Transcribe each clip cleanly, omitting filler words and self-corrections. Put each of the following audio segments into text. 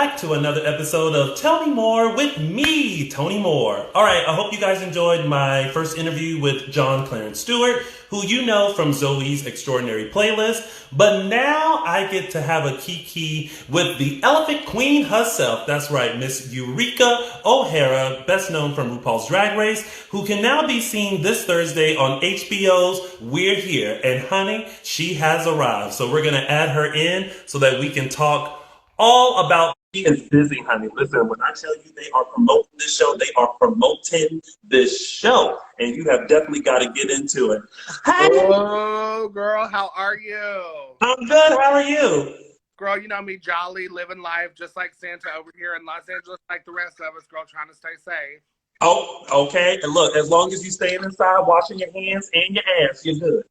back to another episode of Tell Me More with me, Tony Moore. All right, I hope you guys enjoyed my first interview with John Clarence Stewart, who you know from Zoe's Extraordinary Playlist. But now I get to have a Kiki with the Elephant Queen herself. That's right, Miss Eureka O'Hara, best known from RuPaul's Drag Race, who can now be seen this Thursday on HBO's We're Here. And honey, she has arrived. So we're going to add her in so that we can talk all about. She is busy, honey. Listen, when I tell you they are promoting this show, they are promoting this show. And you have definitely got to get into it. Hey! Hello, girl. How are you? I'm good. How are you? Girl, you know me, jolly, living life just like Santa over here in Los Angeles, like the rest of us, girl, trying to stay safe. Oh, okay. And look, as long as you staying inside, washing your hands and your ass, you're good.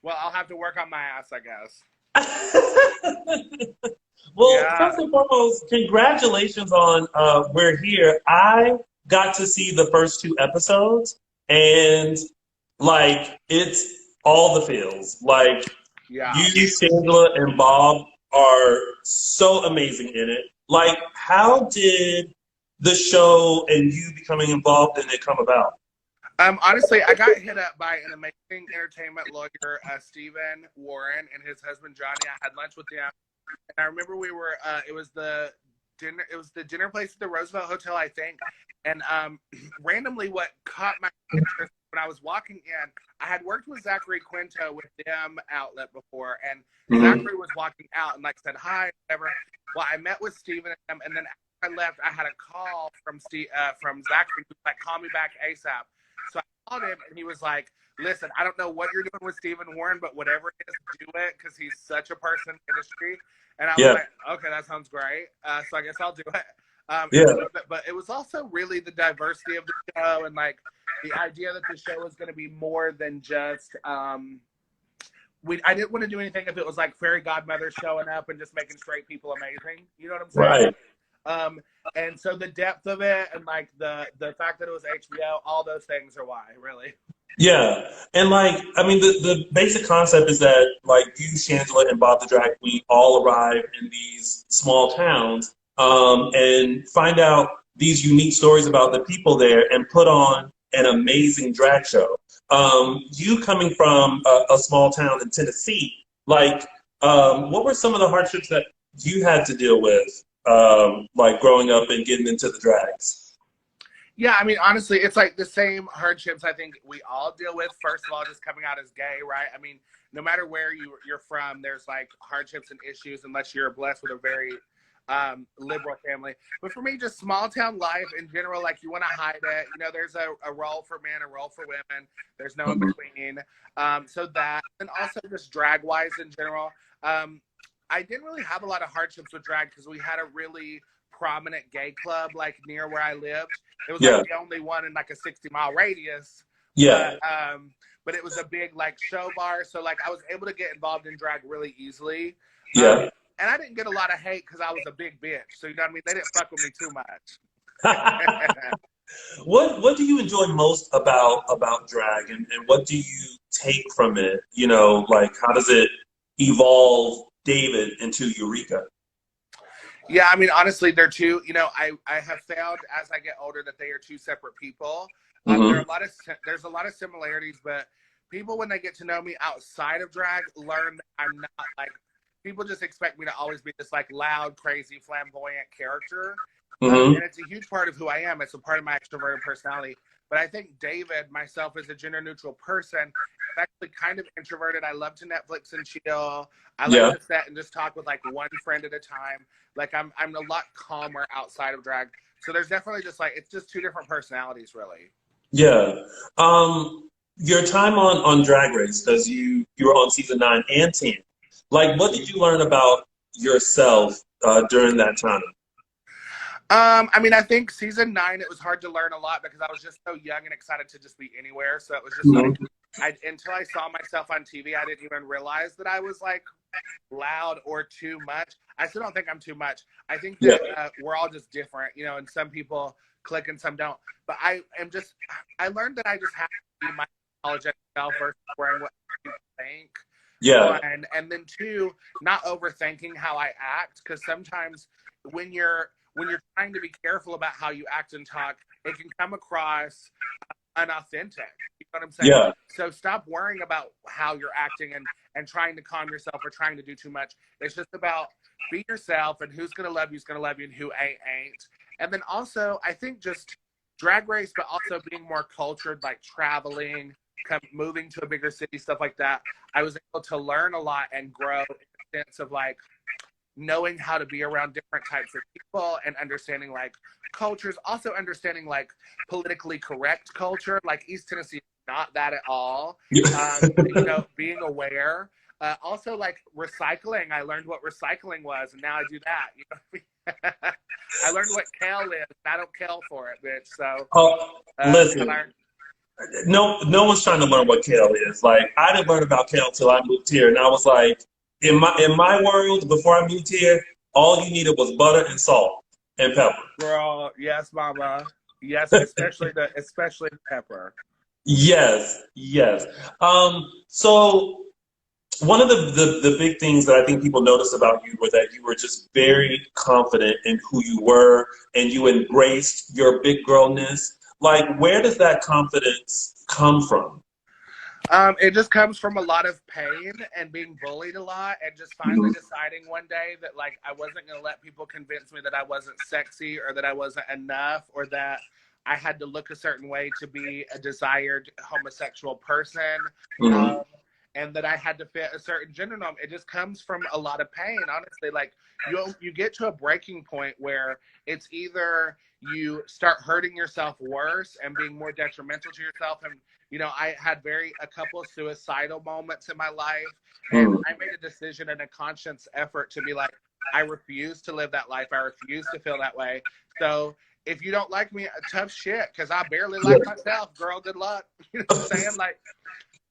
Well, I'll have to work on my ass, I guess. Well, Yeah. first and foremost, congratulations on We're Here. I got to see the first two episodes, and like it's all the feels. Like Yeah. you, Sandra, and Bob are so amazing in it. Like, how did the show and you becoming involved in it come about? Honestly, I got hit up by an amazing entertainment lawyer, Stephen Warren, and his husband Johnny. I had lunch with them, and I remember we were. It was the dinner place at the Roosevelt Hotel, I think. And randomly, what caught my interest when I was walking in, I had worked with Zachary Quinto with them outlet before, and Zachary was walking out and like said hi, whatever. Well, I met with Stephen and then after I left, I had a call from Zachary, who was like, "Call me back ASAP." So I called him, and he was like, "Listen, I don't know what you're doing with Stephen Warren, but whatever it is, do it, because he's such a person in the industry." And I was like, "Okay, that sounds great. So I guess I'll do it." But it was also really the diversity of the show, and like the idea that the show was going to be more than just. I didn't want to do anything if it was like fairy godmother showing up and just making straight people amazing. You know what I'm saying? Right. And so the depth of it and like the fact that it was HBO, all those things are why, really. Yeah. And like, I mean, the basic concept is that like you, Shangela, and Bob the Drag Queen all arrive in these small towns and find out these unique stories about the people there and put on an amazing drag show. You coming from a small town in Tennessee, like, what were some of the hardships that you had to deal with, like growing up and getting into the drags? Yeah, I mean, honestly, it's like the same hardships I think we all deal with. First of all, just coming out as gay, right? I mean, no matter where you're from, there's like hardships and issues unless you're blessed with a very liberal family. But for me, just small town life in general, like you want to hide it. You know, there's a role for men, a role for women. There's no in between. So that, and also just drag wise in general. I didn't really have a lot of hardships with drag because we had a really prominent gay club like near where I lived. It was like the only one in like a 60-mile radius. Yeah. But it was a big like show bar, so like I was able to get involved in drag really easily. Yeah. And I didn't get a lot of hate because I was a big bitch. So you know what I mean? They didn't fuck with me too much. What do you enjoy most about drag, and what do you take from it? You know, like how does it evolve David into Eureka? Yeah, I mean, honestly, they're two. You know, I have found as I get older that they are two separate people. There's a lot of similarities, but people when they get to know me outside of drag learn that I'm not like people just expect me to always be this like loud, crazy, flamboyant character. And it's a huge part of who I am. It's a part of my extroverted personality. But I think David, myself, as a gender neutral person, is actually kind of introverted. I love to Netflix and chill. I like to sit and just talk with like one friend at a time. Like I'm a lot calmer outside of drag. So there's definitely just like it's just two different personalities, really. Yeah. Your time on Drag Race, because you were on season 9 and 10. Like, what did you learn about yourself during that time? I mean, I think season 9, it was hard to learn a lot because I was just so young and excited to just be anywhere. So it was just like, until I saw myself on TV, I didn't even realize that I was like loud or too much. I still don't think I'm too much. I think that we're all just different, you know, and some people click and some don't. But I learned that I just have to be my apologetic self versus wearing what people think. Yeah. And then 2, not overthinking how I act, because sometimes when you're trying to be careful about how you act and talk, it can come across unauthentic. You know what I'm saying? Yeah. So stop worrying about how you're acting and trying to calm yourself or trying to do too much. It's just about be yourself, and who's gonna love you is gonna love you, and who ain't. And then also, I think just Drag Race, but also being more cultured, like traveling, moving to a bigger city, stuff like that. I was able to learn a lot and grow in the sense of like knowing how to be around different types of people and understanding like cultures, also understanding like politically correct culture. Like East Tennessee is not that at all. You know, being aware. Also, like recycling. I learned what recycling was, and now I do that. You know, I learned what kale is. And I don't kale for it, bitch. So, listen, no one's trying to learn what kale is. Like, I didn't learn about kale till I moved here, and I was like, in my world, before I moved here, all you needed was butter and salt and pepper. Girl, yes, mama, yes, especially the pepper. Yes, yes. So one of the big things that I think people noticed about you were that you were just very confident in who you were, and you embraced your big girlness. Like, where does that confidence come from? It just comes from a lot of pain and being bullied a lot, and just finally deciding one day that like I wasn't gonna let people convince me that I wasn't sexy or that I wasn't enough or that I had to look a certain way to be a desired homosexual person. And that I had to fit a certain gender norm. It just comes from a lot of pain, honestly. Like you get to a breaking point where it's either you start hurting yourself worse and being more detrimental to yourself. And you know, I had a couple of suicidal moments in my life, and I made a decision and a conscious effort to be like, I refuse to live that life. I refuse to feel that way. So if you don't like me, tough shit, because I barely like myself, girl. Good luck. You know what I'm saying? Like,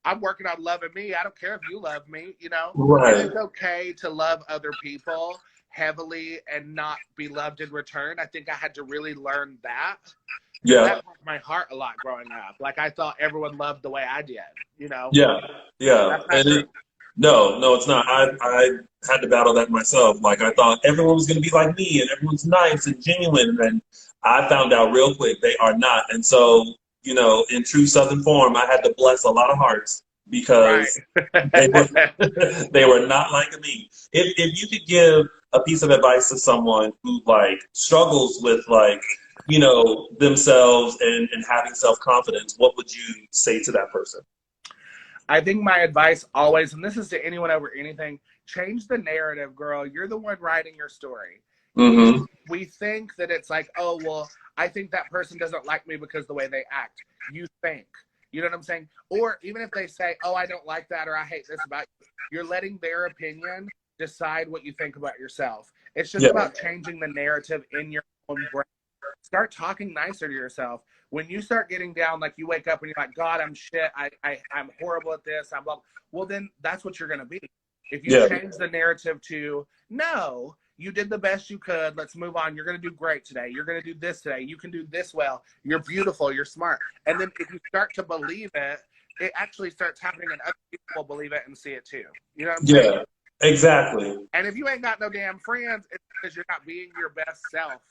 I'm working on loving me. I don't care if you love me, you know? Right. And it's okay to love other people heavily and not be loved in return. I think I had to really learn that. Yeah. That broke my heart a lot growing up. Like, I thought everyone loved the way I did, you know? Yeah. Yeah. That's not true. No, it's not. I had to battle that myself. Like, I thought everyone was going to be like me and everyone's nice and genuine. And I found out real quick they are not. And so, you know, in true Southern form, I had to bless a lot of hearts because they were not like me. If you could give a piece of advice to someone who like struggles with like, you know, themselves and having self-confidence, what would you say to that person? I think my advice always, and this is to anyone over anything, change the narrative, girl. You're the one writing your story. We think that it's like, oh, well, I think that person doesn't like me because the way they act. You think. You know what I'm saying? Or even if they say, oh, I don't like that or I hate this about you, you're letting their opinion decide what you think about yourself. It's just about changing the narrative in your own brain. Start talking nicer to yourself. When you start getting down, like you wake up and you're like, God, I'm shit. I'm horrible at this. I'm blah. Well, then that's what you're going to be. If you change the narrative to, no, you did the best you could. Let's move on. You're going to do great today. You're going to do this today. You can do this well. You're beautiful. You're smart. And then if you start to believe it, it actually starts happening and other people will believe it and see it too. You know what I'm saying? Yeah, exactly. And if you ain't got no damn friends, it's because you're not being your best self.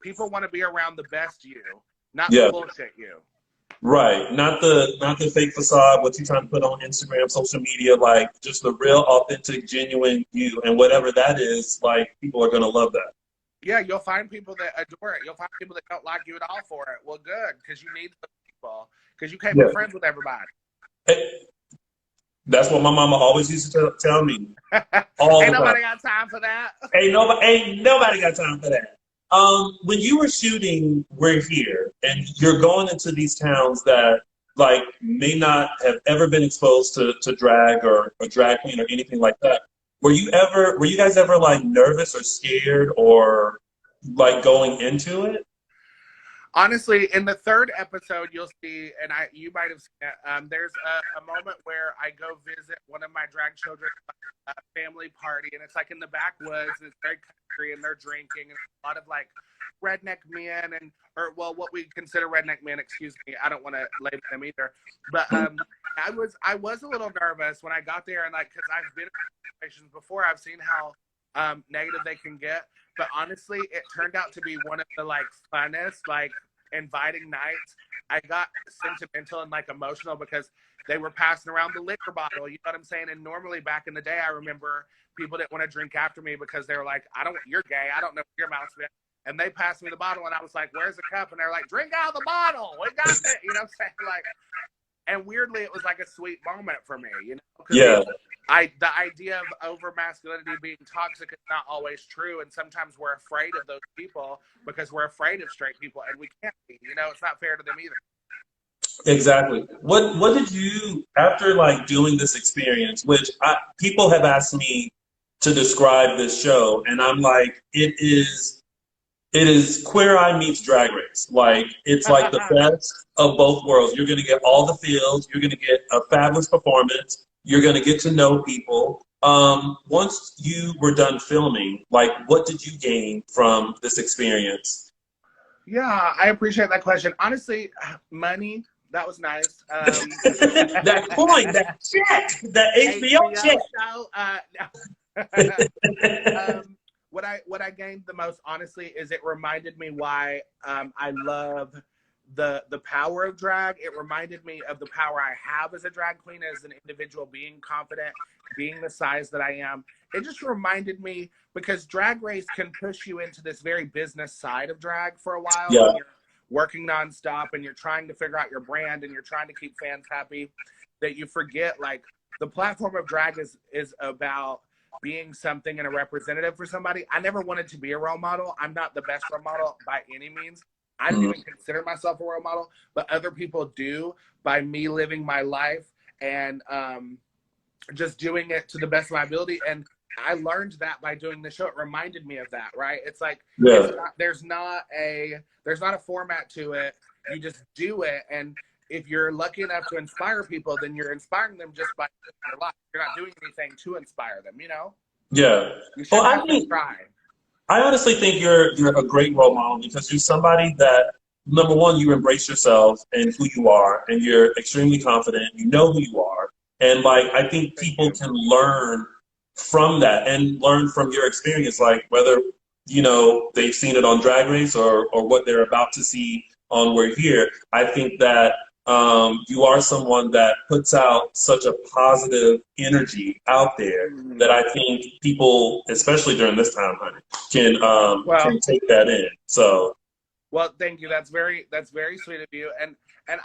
People want to be around the best you, not the bullshit you. Right. Not the fake facade, what you're trying to put on Instagram, social media, like just the real, authentic, genuine you. And whatever that is, like people are gonna love that. Yeah, you'll find people that adore it. You'll find people that don't like you at all for it. Well, good, because you need those people. Because you can't be friends with everybody. That's what my mama always used to tell me. Ain't nobody got time for that. Ain't nobody got time for that. When you were shooting We're Here, and you're going into these towns that like may not have ever been exposed to drag or drag queen or anything like that, were you guys ever like nervous or scared or like going into it? Honestly, in the third episode, you'll see, and you might have seen it, there's a moment where I go visit one of my drag children's family party, and it's like in the backwoods, and it's very country, and they're drinking, and a lot of like redneck men, or what we consider redneck men, excuse me, I don't want to label them either, but I was a little nervous when I got there, and like, because I've been in situations before, I've seen how negative they can get. But honestly, it turned out to be one of the like funnest, like inviting nights. I got sentimental and like emotional because they were passing around the liquor bottle. You know what I'm saying? And normally back in the day, I remember people didn't want to drink after me because they were like, you're gay. I don't know what your mouth's been. And they passed me the bottle and I was like, where's the cup? And they're like, drink out of the bottle. We got it. You know what I'm saying? Like, and weirdly, it was like a sweet moment for me, you know? Yeah. The idea of over masculinity being toxic is not always true, and sometimes we're afraid of those people because we're afraid of straight people, and we can't be. You know, it's not fair to them either. Exactly. What did you, after like doing this experience, which people have asked me to describe this show, and I'm like, it is Queer Eye meets Drag Race. Like, it's like the best of both worlds. You're going to get all the feels. You're going to get a fabulous performance. You're going to get to know people. Once you were done filming, like, what did you gain from this experience? Yeah, I appreciate that question. Honestly, money. That was nice. That coin, that check, that HBO check. Show, What I gained the most, honestly, is it reminded me why I love the power of drag. It reminded me of the power I have as a drag queen, as an individual, being confident, being the size that I am. It just reminded me, because Drag Race can push you into this very business side of drag for a while. Yeah. When you're working nonstop and you're trying to figure out your brand and you're trying to keep fans happy, that you forget, like, the platform of drag is about being something and a representative for somebody. I never wanted to be a role model. I'm not the best role model by any means. I don't even consider myself a role model, but other people do, by me living my life and just doing it to the best of my ability. And I learned that by doing the show. It reminded me of that, right? It's like, there's not a format to it. You just do it. And if you're lucky enough to inspire people, then you're inspiring them just by your life. You're not doing anything to inspire them, you know? Yeah. You should have to try. I honestly think you're a great role model, because you're somebody that, number one, you embrace yourself and who you are, and you're extremely confident. You know who you are. And like, I think people can learn from that and learn from your experience, like whether, you know, they've seen it on Drag Race or what they're about to see on We're Here. I think that you are someone that puts out such a positive energy out there that I think people, especially during this time, honey, can take that in. So, well, thank you. That's very sweet of you, and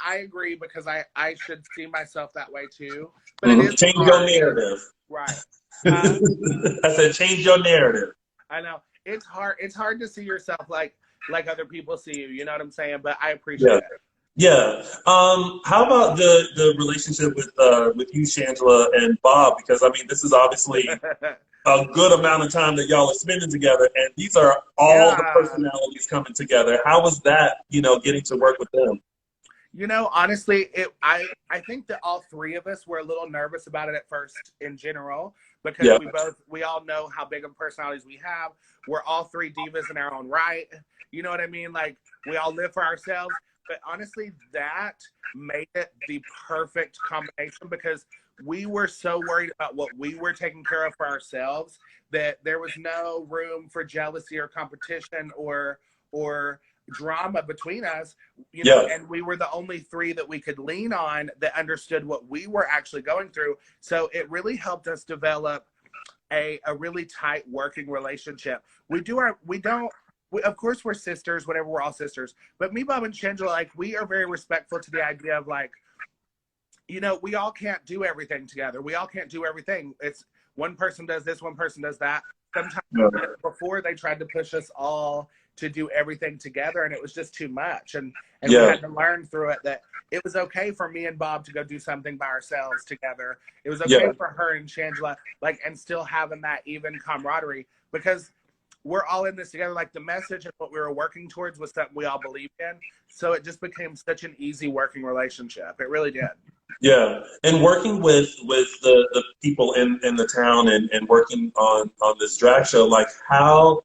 I agree, because I should see myself that way too. But it is change your narrative, right? I said change your narrative. I know it's hard. It's hard to see yourself like other people see you. You know what I'm saying? But I appreciate it. Yeah. How about the relationship with you, Shangela, and Bob? Because I mean, this is obviously a good amount of time that y'all are spending together, and these are all the personalities coming together. How was that, you know, getting to work with them? You know, honestly, I think that all three of us were a little nervous about it at first in general, because we all know how big of personalities we have. We're all three divas in our own right. You know what I mean? Like, we all live for ourselves. But honestly, that made it the perfect combination, because we were so worried about what we were taking care of for ourselves that there was no room for jealousy or competition or drama between us, you know, and we were the only three that we could lean on that understood what we were actually going through. So it really helped us develop a really tight working relationship. Of course, we're sisters, whatever, we're all sisters. But me, Bob, and Shangela, like, we are very respectful to the idea of, like, you know, we all can't do everything together. We all can't do everything. It's one person does this, one person does that. Sometimes before, they tried to push us all to do everything together, and it was just too much. And we had to learn through it that it was okay for me and Bob to go do something by ourselves together. It was okay for her and Shangela, like, and still having that even camaraderie, because we're all in this together. Like, the message and what we were working towards was something we all believed in. So it just became such an easy working relationship. It really did. Yeah. And working with the people in the town and working on this drag show, like, how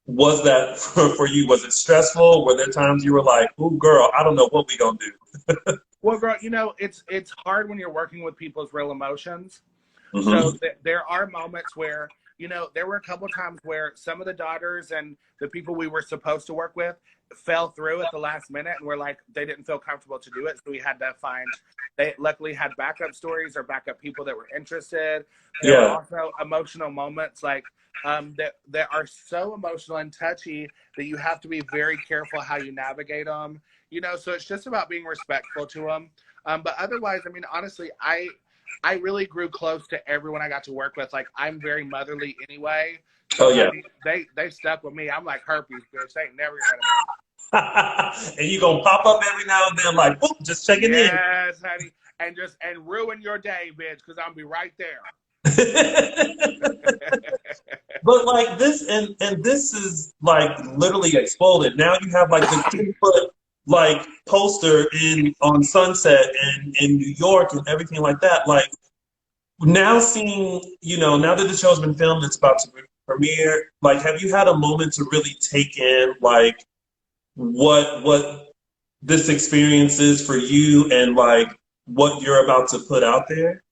was that for you? Was it stressful? Were there times you were like, "Ooh, girl, I don't know what we gonna do"? Well, girl, you know, it's hard when you're working with people's real emotions. So there are moments where you know, there were a couple times where some of the daughters and the people we were supposed to work with fell through at the last minute, and were like, they didn't feel comfortable to do it. So we had to find, they luckily had backup stories or backup people that were interested. There were also emotional moments like that are so emotional and touchy that you have to be very careful how you navigate them, you know, so it's just about being respectful to them. But otherwise, I mean, honestly, I really grew close to everyone I got to work with. Like, I'm very motherly anyway. So I mean, they stuck with me. I'm like herpes, bitch. They ain't never gonna And you gonna pop up every now and then, like, boop, just checking in. Yes, honey. And ruin your day, bitch, because I'm be right there. But like this, and this is like literally exploded. Now you have like the 10-foot like poster on Sunset and in New York and everything like that. Like now seeing, you know, now that the show's been filmed, it's about to premiere. Like, have you had a moment to really take in like what this experience is for you and like what you're about to put out there?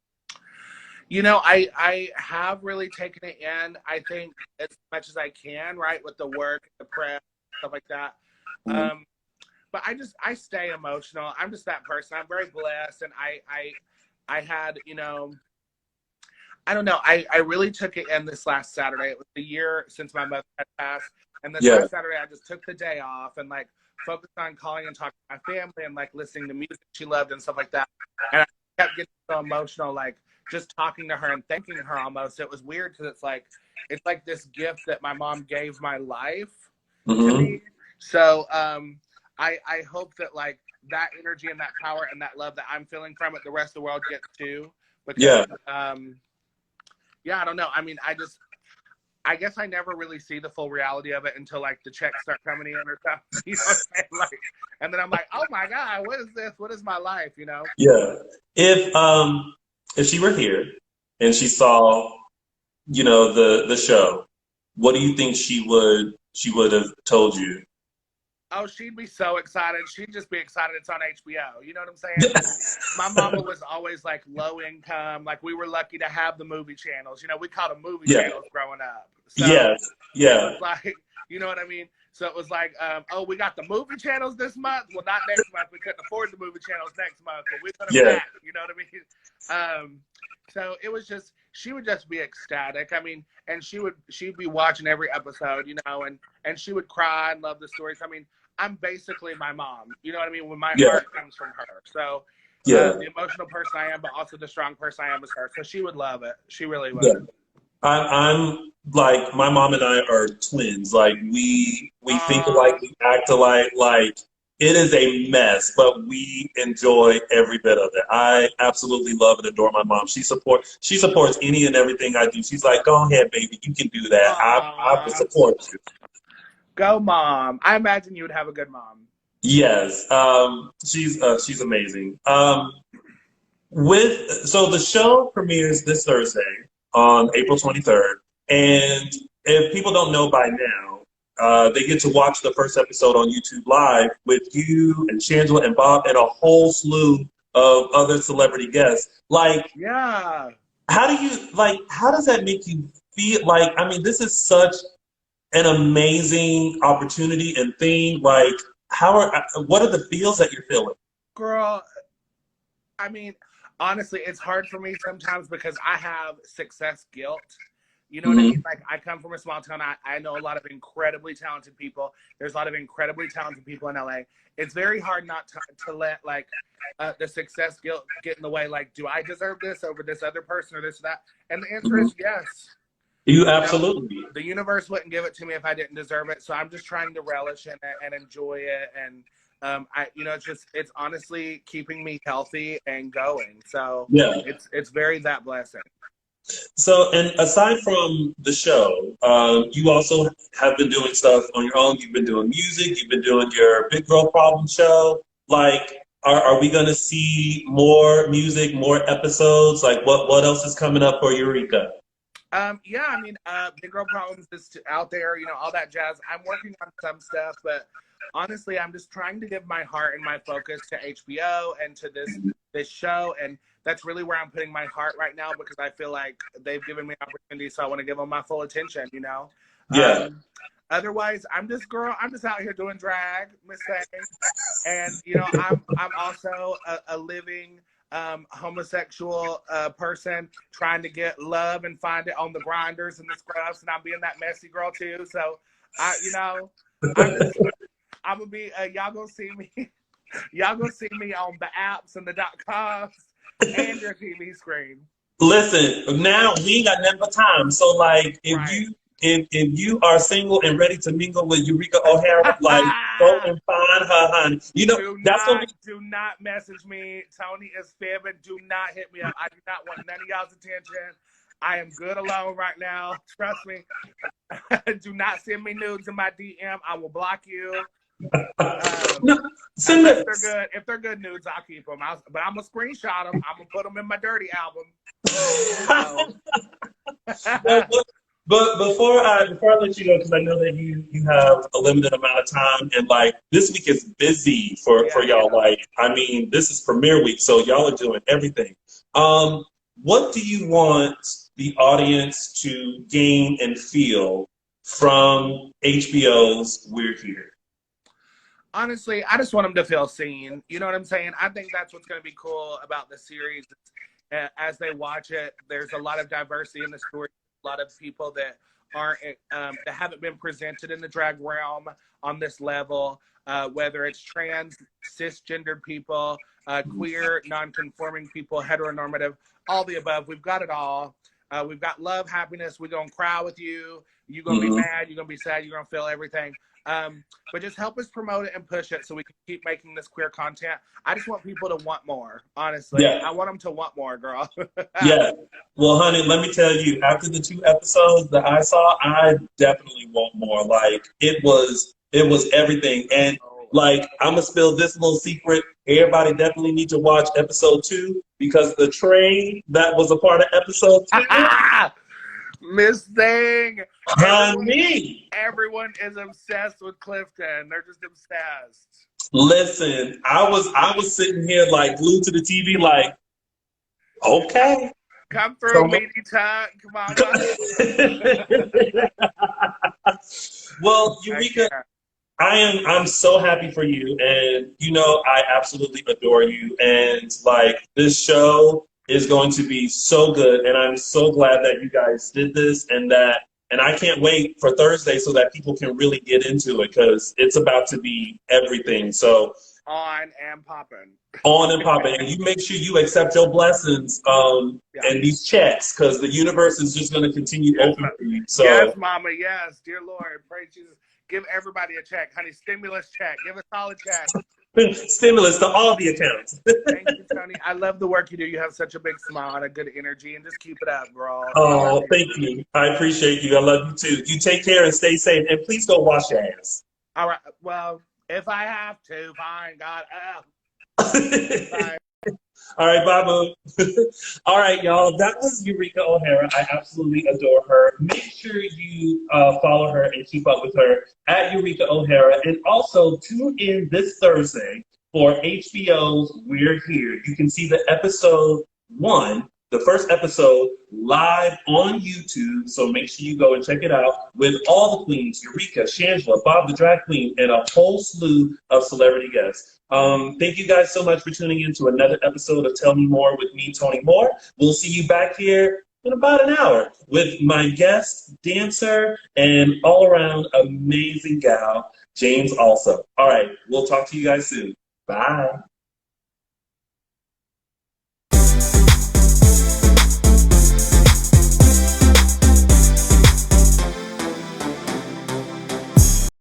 You know, I have really taken it in, I think, as much as I can, right, with the work, the prep, stuff like that. Mm-hmm. But I stay emotional. I'm just that person. I'm very blessed, and I had, you know, I don't know. I really took it in this last Saturday. It was the year since my mother had passed, and this last Saturday I just took the day off and like focused on calling and talking to my family and like listening to music she loved and stuff like that. And I kept getting so emotional, like just talking to her and thanking her almost. It was weird because it's like this gift that my mom gave my life to me. So I hope that like that energy and that power and that love that I'm feeling from it, the rest of the world gets too. Because I don't know. I mean, I guess I never really see the full reality of it until like the checks start coming in or something. You know what I'm saying? Like, and then I'm like, oh my God, what is this? What is my life? You know? Yeah. If she were here and she saw, you know, the show, what do you think she would have told you? Oh, she'd be so excited. She'd just be excited it's on HBO. You know what I'm saying? My mama was always like low income. Like we were lucky to have the movie channels. You know, we called them movie channels growing up. So it was like, you know what I mean? So it was like, oh, we got the movie channels this month. Well, not next month. We couldn't afford the movie channels next month, but we put them back. You know what I mean? So it was just, she would just be ecstatic. I mean, and she'd be watching every episode, you know, and she would cry and love the stories. I mean, I'm basically my mom. You know what I mean? When my heart comes from her. So the emotional person I am, but also the strong person I am is her. So she would love it. She really would. Yeah. I'm like, my mom and I are twins. Like we think alike, we act alike. Like it is a mess, but we enjoy every bit of it. I absolutely love and adore my mom. She supports any and everything I do. She's like, go ahead, baby, you can do that. I will support you. Go mom. I imagine you would have a good mom. Yes. She's amazing. So the show premieres this Thursday on April 23rd. And if people don't know by now, they get to watch the first episode on YouTube Live with you and Shangela and Bob and a whole slew of other celebrity guests. Like, how does that make you feel? Like, I mean, this is such an amazing opportunity and thing. Like, what are the feels that you're feeling? Girl, I mean, honestly, it's hard for me sometimes because I have success guilt. You know what I mean? Like, I come from a small town. I know a lot of incredibly talented people. There's a lot of incredibly talented people in LA. It's very hard not to let, like, the success guilt get in the way. Like, do I deserve this over this other person or this or that? And the answer is yes. You absolutely. The universe wouldn't give it to me if I didn't deserve it. So I'm just trying to relish in it and enjoy it. And it's honestly keeping me healthy and going. So it's very that blessing. So, and aside from the show, you also have been doing stuff on your own. You've been doing music. You've been doing your Big Girl Problem show. Like, are we going to see more music, more episodes? Like, what else is coming up for Eureka? I mean, Big Girl Problems is out there, you know, all that jazz. I'm working on some stuff, but honestly, I'm just trying to give my heart and my focus to HBO and to this show, and that's really where I'm putting my heart right now because I feel like they've given me opportunity, so I want to give them my full attention, you know? Yeah. Otherwise, I'm just out here doing drag, Miss Thing. And, you know, I'm also a living homosexual person trying to get love and find it on the grinders and the scrubs, and I'm being that messy girl too. So, I'm gonna be y'all gonna see me on the apps and the .coms and your TV screen. Listen, now we ain't got nothing but time. So like, if you are single and ready to mingle with Eureka O'Hara, like go and find her, honey. You know do not message me. Tony is fibbing. Do not hit me up. I do not want none of y'all's attention. I am good alone right now. Trust me. Do not send me nudes in my DM. I will block you. No, send it. If they're good nudes, I'll keep them. But I'm gonna screenshot them. I'm gonna put them in my dirty album. But before I let you go, because I know that you have a limited amount of time, and like this week is busy for y'all. Like, I mean, this is premiere week, so y'all are doing everything. What do you want the audience to gain and feel from HBO's We're Here? Honestly, I just want them to feel seen. You know what I'm saying? I think that's what's going to be cool about the series. As they watch it, there's a lot of diversity in the story. A lot of people that aren't that haven't been presented in the drag realm on this level, whether it's trans, cisgendered people, queer, non-conforming people, heteronormative, all the above. We've got it all. We've got love, happiness. We're going to cry with you. You're going to be mad. You're going to be sad. You're going to feel everything. But just help us promote it and push it so we can keep making this queer content. I just want people to want more, honestly. Yeah. I want them to want more, girl. Yeah. Well, honey, let me tell you, after the 2 episodes that I saw, I definitely want more. Like, it was everything. And like, I'm going to spill this little secret. Everybody definitely need to watch episode 2 because the train that was a part of episode 2. Miss Thing. Everyone is obsessed with Clifton. They're just obsessed. Listen, I was sitting here like glued to the TV, like, okay. Come through, meaty tongue. Come on. Well, Eureka, I'm so happy for you, and you know I absolutely adore you, and like this show is going to be so good, and I'm so glad that you guys did this, and I can't wait for Thursday so that people can really get into it because it's about to be everything. So on and popping, and you make sure you accept your blessings and these checks because the universe is just going to continue open for you. So yes, Mama, yes, dear Lord, praise Jesus. Give everybody a check, honey. Stimulus check. Give a solid check. Stimulus to all the accounts. Thank you, Tony. I love the work you do. You have such a big smile and a good energy, and just keep it up, girl. Oh, thank you. I appreciate you. I love you too. You take care and stay safe, and please go wash your ass. All right. Well, if I have to, fine. God. Bye. All right, bye, Boo. All right, y'all. That was Eureka O'Hara. I absolutely adore her. Make sure you follow her and keep up with her at Eureka O'Hara. And also tune in this Thursday for HBO's We're Here. You can see the episode 1, the first episode, live on YouTube. So make sure you go and check it out with all the queens, Eureka, Shangela, Bob the Drag Queen, and a whole slew of celebrity guests. Thank you guys so much for tuning in to another episode of Tell Me More with me, Tony Moore. We'll see you back here in about an hour with my guest, dancer, and all-around amazing gal, James also. All right, we'll talk to you guys soon. Bye.